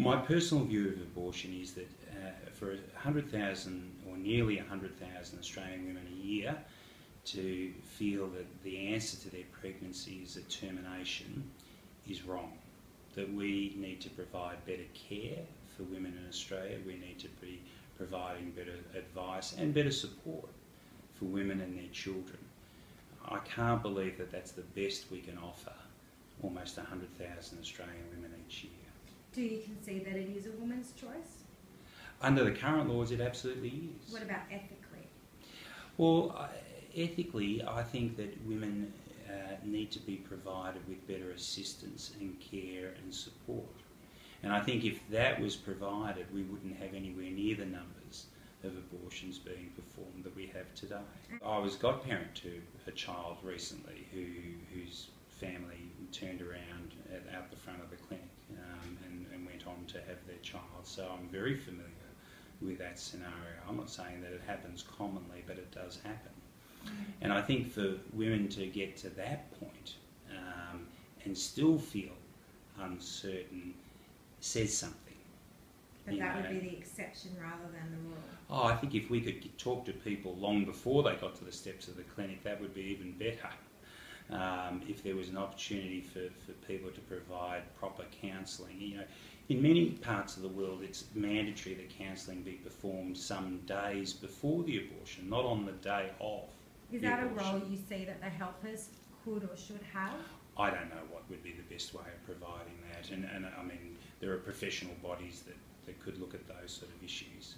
My personal view of abortion is that for 100,000 or nearly 100,000 Australian women a year to feel that the answer to their pregnancy is a termination is wrong. That we need to provide better care for women in Australia. We need to be providing better advice and better support for women and their children. I can't believe that that's the best we can offer almost 100,000 Australian women each year. Do you concede that it is a woman's choice? Under the current laws, it absolutely is. What about ethically? Well, ethically, I think that women need to be provided with better assistance and care and support. And I think if that was provided, we wouldn't have anywhere near the numbers of abortions being performed that we have today. I was godparent to a child recently whose family turned around out the front of the clinic and went on to have their child. So I'm very familiar with that scenario. I'm not saying that it happens commonly, but it does happen. And I think for women to get to that point and still feel uncertain says something. But that would be the exception rather than the rule. Oh, I think if we could talk to people long before they got to the steps of the clinic, that would be even better. If there was an opportunity for people to provide proper counselling. You know, in many parts of the world it's mandatory that counselling be performed some days before the abortion, not on the day of. Is that a role you see that the helpers could or should have? I don't know what would be the best way of providing that, and I mean there are professional bodies that could look at those sort of issues.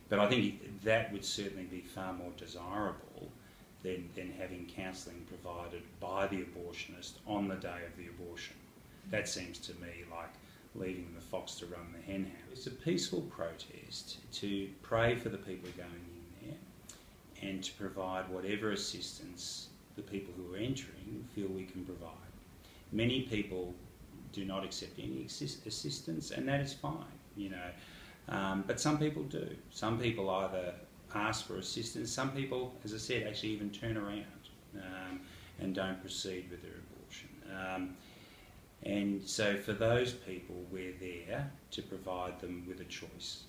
But I think that would certainly be far more desirable than having counselling provided by the abortionist on the day of the abortion. That seems to me like leaving the fox to run the hen house. It's a peaceful protest to pray for the people going in there and to provide whatever assistance the people who are entering feel we can provide. Many people do not accept any assistance, and that is fine, you know. But some people do. Some people either ask for assistance. Some people, as I said, actually even turn around and don't proceed with their abortion. And so for those people, we're there to provide them with a choice.